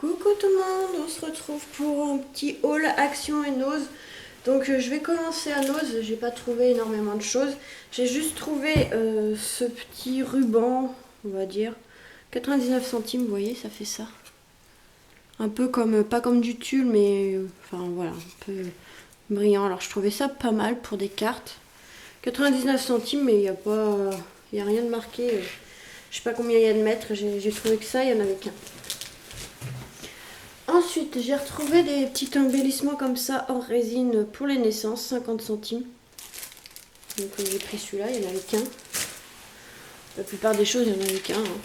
Coucou tout le monde, on se retrouve pour un petit haul Action et Nose. Donc je vais commencer à Nose, j'ai pas trouvé énormément de choses. J'ai juste trouvé ce petit ruban, on va dire, 99 centimes, vous voyez, ça fait ça. Un peu comme, pas comme du tulle, mais enfin voilà, un peu brillant. Alors je trouvais ça pas mal pour des cartes. 99 centimes, mais il n'y a pas, il y a rien de marqué. Je sais pas combien il y a de mètres, j'ai trouvé que ça, il y en avait qu'un. Ensuite, j'ai retrouvé des petits embellissements comme ça en résine pour les naissances, 50 centimes. Donc j'ai pris celui-là, il n'y en avait qu'un. La plupart des choses, il n'y en avait qu'un. Hein.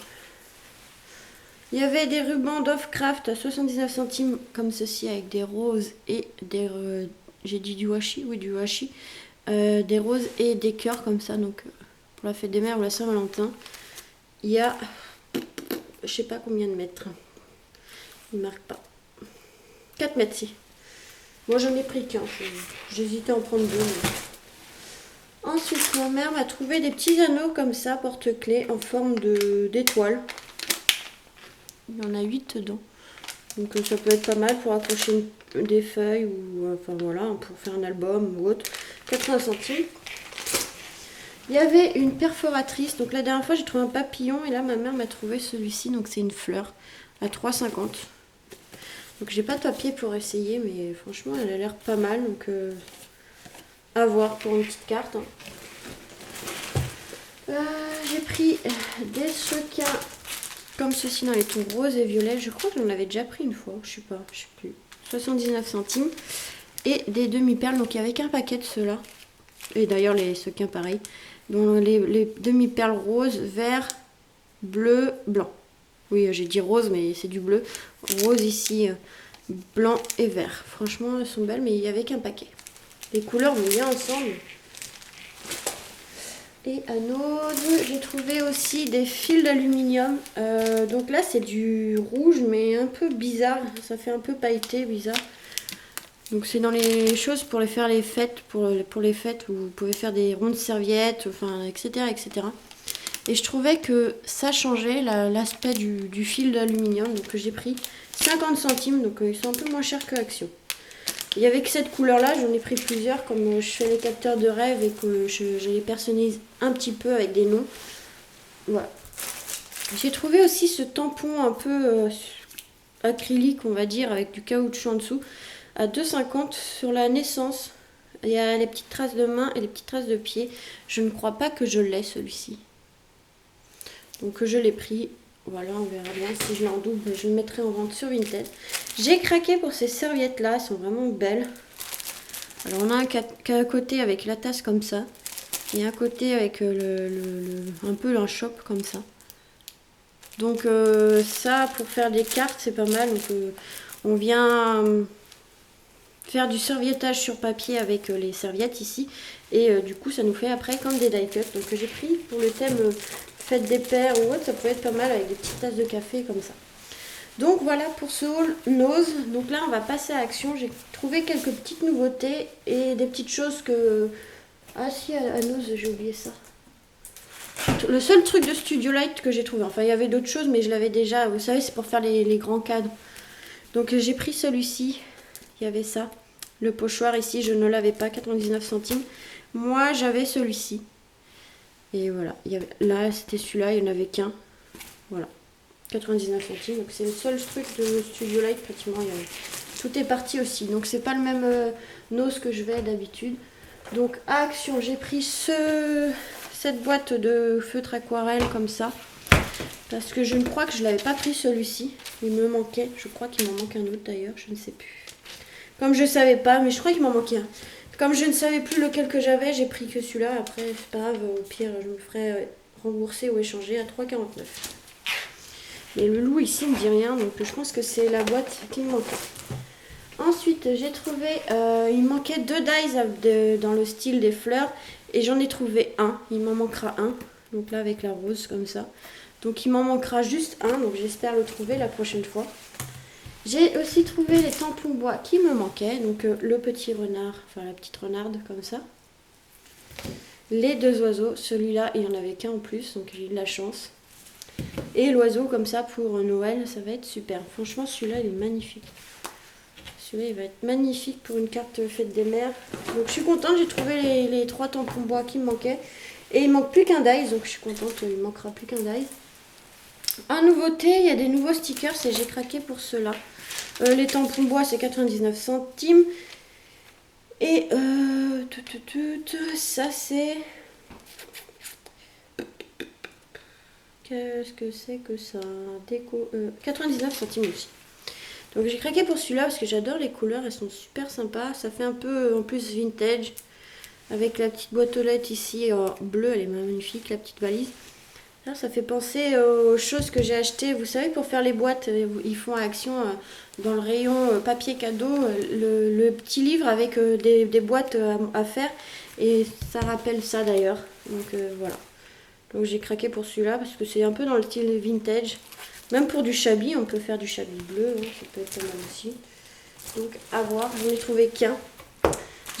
Il y avait des rubans Dovecraft à 79 centimes comme ceci avec des roses et des... j'ai dit du washi. Oui, du washi. Des roses et des cœurs comme ça. Donc pour la fête des mères ou la Saint-Valentin. Il y a... je sais pas combien de mètres. Il ne marque pas. 4 mètres si. Moi j'en ai pris qu'un. J'hésitais à en prendre deux. Mais... Ensuite, ma mère m'a trouvé des petits anneaux comme ça, porte-clés, en forme d'étoile. Il y en a 8 dedans. Donc ça peut être pas mal pour accrocher des feuilles ou enfin voilà, pour faire un album ou autre. 80 centimes. Il y avait une perforatrice. Donc la dernière fois j'ai trouvé un papillon et là ma mère m'a trouvé celui-ci. Donc c'est une fleur à 3,50. Donc j'ai pas de papier pour essayer, mais franchement elle a l'air pas mal. Donc à voir pour une petite carte. Hein. J'ai pris des sequins comme ceci dans les tons roses et violets. Je crois que j'en avais déjà pris une fois, je sais pas, je sais plus. 79 centimes. Et des demi-perles, donc il y avait qu'un paquet de ceux-là. Et d'ailleurs les sequins pareil. Donc les demi-perles roses, vert, bleu, blanc. Oui, j'ai dit rose, mais c'est du bleu. Rose ici, blanc et vert. Franchement, elles sont belles, mais il n'y avait qu'un paquet. Les couleurs vont bien ensemble. Et à Nose, j'ai trouvé aussi des fils d'aluminium. Donc là, c'est du rouge, mais un peu bizarre. Ça fait un peu pailleté, bizarre. Donc c'est dans les choses pour les faire les fêtes, pour les fêtes où vous pouvez faire des rondes serviettes, enfin, etc., etc. Et je trouvais que ça changeait l'aspect du fil d'aluminium. Donc j'ai pris 50 centimes, donc ils sont un peu moins chers que Action. Il n'y avait que cette couleur-là, j'en ai pris plusieurs, comme je fais les capteurs de rêve et que je les personnalise un petit peu avec des noms. Voilà. J'ai trouvé aussi ce tampon un peu acrylique, on va dire, avec du caoutchouc en dessous, à 2,50 sur la naissance. Il y a les petites traces de main et les petites traces de pied. Je ne crois pas que je l'ai, celui-ci. Donc je l'ai pris. Voilà, on verra bien si je l'ai en double, je le mettrai en vente sur Vinted. J'ai craqué pour ces serviettes-là, elles sont vraiment belles. Alors on a un côté avec la tasse comme ça, et un côté avec un peu un chope comme ça. Donc ça, pour faire des cartes, c'est pas mal. Donc, on vient faire du serviettage sur papier avec les serviettes ici. Et du coup, ça nous fait après comme des die cuts. Donc j'ai pris pour le thème fête des pères ou autre, ça peut être pas mal avec des petites tasses de café comme ça. Donc voilà pour ce haul Nose. Donc là on va passer à Action. J'ai trouvé quelques petites nouveautés et des petites choses que... Ah si, à Nose j'ai oublié ça. Le seul truc de Studio Light que j'ai trouvé, enfin il y avait d'autres choses mais je l'avais déjà, vous savez c'est pour faire les grands cadres. Donc j'ai pris celui-ci, il y avait ça. Le pochoir ici je ne l'avais pas, 99 centimes. Moi j'avais celui-ci. Et voilà, là c'était celui-là, il n'y en avait qu'un. Voilà, 99 centimes. Donc c'est le seul truc de Studio Light pratiquement. Tout est parti aussi. Donc c'est pas le même Nose que je vais d'habitude. Donc à Action, j'ai pris cette boîte de feutre aquarelle comme ça. Parce que je ne crois que je l'avais pas pris celui-ci. Il me manquait. Je crois qu'il m'en manque un autre d'ailleurs. Je ne sais plus. Comme je savais pas, mais je crois qu'il m'en manquait un. Comme je ne savais plus lequel que j'avais, j'ai pris que celui-là. Après, c'est pas grave. Au pire, je me ferai rembourser ou échanger à 3,49. Mais le loup ici ne me dit rien. Donc je pense que c'est la boîte qui me manquait. Ensuite, j'ai trouvé... il manquait 2 dies dans le style des fleurs. Et j'en ai trouvé un. Il m'en manquera un. Donc là, avec la rose, comme ça. Donc il m'en manquera juste un. Donc j'espère le trouver la prochaine fois. J'ai aussi trouvé les tampons bois qui me manquaient. Donc le petit renard, enfin la petite renarde comme ça. Les 2 oiseaux. Celui-là, il n'y en avait qu'un en plus. Donc j'ai eu de la chance. Et l'oiseau comme ça pour Noël, ça va être super. Franchement, celui-là, il est magnifique. Celui-là, il va être magnifique pour une carte fête des mères. Donc je suis contente, j'ai trouvé les 3 tampons bois qui me manquaient. Et il manque plus qu'un dice, donc je suis contente, il manquera plus qu'un dice. En nouveauté, il y a des nouveaux stickers et j'ai craqué pour ceux-là. Les tampons bois, c'est 99 centimes. Et ça, c'est... Qu'est-ce que c'est que ça? Déco... 99 centimes aussi. Donc j'ai craqué pour celui-là parce que j'adore les couleurs, elles sont super sympas. Ça fait un peu en plus vintage. Avec la petite boîte aux lettres ici en bleu, elle est magnifique, la petite valise. Là, ça fait penser aux choses que j'ai achetées. Vous savez, pour faire les boîtes, ils font Action dans le rayon papier cadeau, le petit livre avec des boîtes à faire. Et ça rappelle ça d'ailleurs. Donc voilà. Donc j'ai craqué pour celui-là parce que c'est un peu dans le style vintage. Même pour du chablis, on peut faire du chablis bleu. Hein, ça peut être pas mal aussi. Donc à voir, je n'ai trouvé qu'un.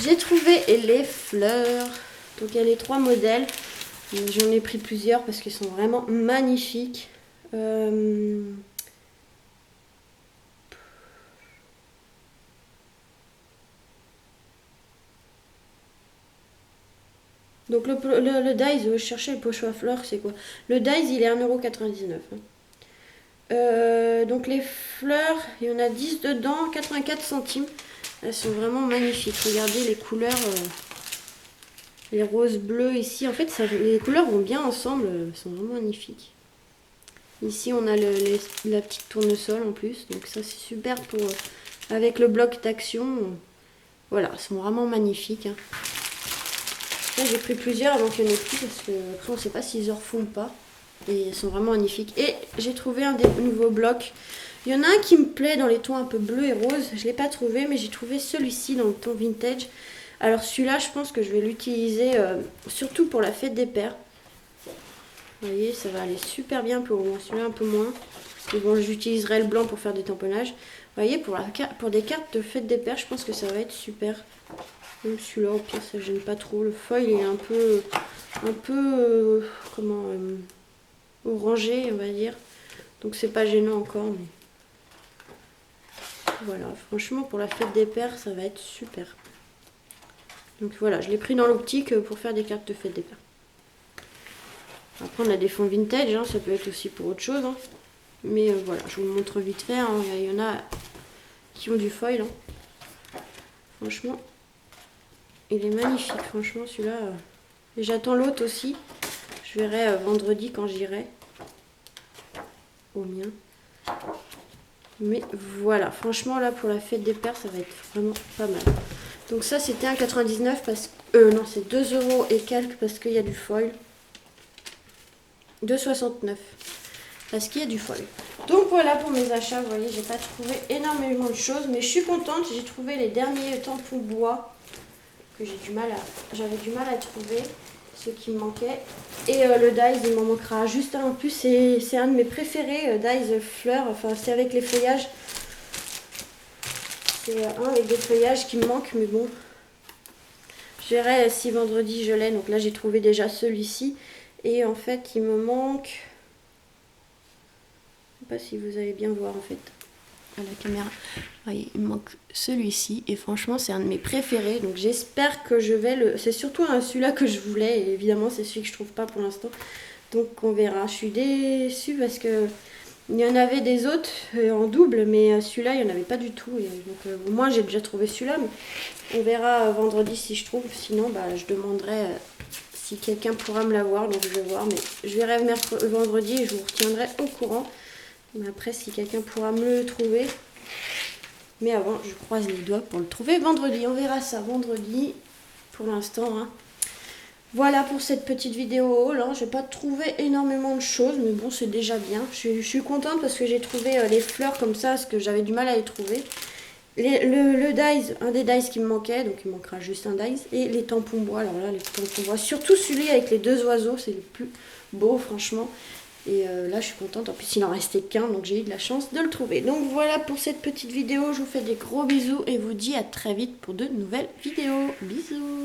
J'ai trouvé les fleurs. Donc il y a les 3 modèles. J'en ai pris plusieurs parce qu'ils sont vraiment magnifiques. Donc le dice, je cherchais le pochon à fleurs, c'est quoi? Le dice, il est 1,99 €. Donc les fleurs, il y en a 10 dedans, 84 centimes. Elles sont vraiment magnifiques. Regardez les couleurs, les roses bleus ici. En fait, les couleurs vont bien ensemble. Elles sont vraiment magnifiques. Ici, on a la petite tournesol en plus. Donc ça, c'est super pour avec le bloc d'action. Voilà, elles sont vraiment magnifiques. Hein. Là, j'ai pris plusieurs avant qu'il n'y en ait plus parce que après, on ne sait pas s'ils en refont ou pas. Et elles sont vraiment magnifiques. Et j'ai trouvé un des nouveaux blocs. Il y en a un qui me plaît dans les tons un peu bleu et rose. Je ne l'ai pas trouvé, mais j'ai trouvé celui-ci dans le ton vintage. Alors celui-là, je pense que je vais l'utiliser surtout pour la fête des pères. Vous voyez, ça va aller super bien pour celui-là un peu moins. Et bon, j'utiliserai le blanc pour faire des tamponnages. Vous voyez, pour des cartes de fête des pères, je pense que ça va être super. Même celui-là, au pire, ça gêne pas trop. Le foil, il est un peu orangé, on va dire. Donc c'est pas gênant encore, mais voilà, franchement pour la fête des pères ça va être super. Donc voilà, je l'ai pris dans l'optique pour faire des cartes de fête des pères. Après on a des fonds vintage, hein, ça peut être aussi pour autre chose. Hein. Mais voilà, je vous le montre vite fait, hein. Il y en a qui ont du foil. Hein. Franchement, il est magnifique, franchement celui-là. Et j'attends l'autre aussi. Je verrai vendredi quand j'irai au mien. Mais voilà, franchement là pour la fête des pères ça va être vraiment pas mal. Donc ça c'était 1,99 parce que non c'est 2 € et quelques parce qu'il y a du foil. 2,69 parce qu'il y a du foil. Donc voilà pour mes achats, vous voyez j'ai pas trouvé énormément de choses mais je suis contente, j'ai trouvé les derniers tampons bois que j'avais du mal à trouver, ceux qui me manquaient. Et le dice, il m'en manquera juste un en plus. C'est un de mes préférés, dice fleurs. Enfin, c'est avec les feuillages. C'est un avec des feuillages qui me manquent, mais bon. Je verrai si vendredi je l'ai. Donc là, j'ai trouvé déjà celui-ci. Et en fait, il me manque... Je ne sais pas si vous allez bien voir en fait. À la caméra. Voyez, il me manque celui-ci et franchement c'est un de mes préférés donc j'espère que je vais le... C'est surtout celui-là que je voulais et évidemment c'est celui que je trouve pas pour l'instant donc on verra. Je suis déçue parce que il y en avait des autres en double mais celui-là il n'y en avait pas du tout et donc au moins j'ai déjà trouvé celui-là mais on verra vendredi si je trouve sinon bah, je demanderai si quelqu'un pourra me l'avoir donc je vais voir mais je verrai vendredi et je vous retiendrai au courant. Mais après, si quelqu'un pourra me le trouver. Mais avant, je croise les doigts pour le trouver vendredi. On verra ça vendredi pour l'instant. Hein. Voilà pour cette petite vidéo. Là, je n'ai pas trouvé énormément de choses. Mais bon, c'est déjà bien. Je suis contente parce que j'ai trouvé les fleurs comme ça. Parce que j'avais du mal à les trouver. Le dice, un des dice qui me manquait. Donc, il manquera juste un dice. Et les tampons bois. Alors là, les tampons bois. Surtout celui avec les 2 oiseaux. C'est le plus beau, franchement. Et là, je suis contente. En plus, il en restait qu'un, donc j'ai eu de la chance de le trouver. Donc voilà pour cette petite vidéo. Je vous fais des gros bisous et vous dis à très vite pour de nouvelles vidéos. Bisous!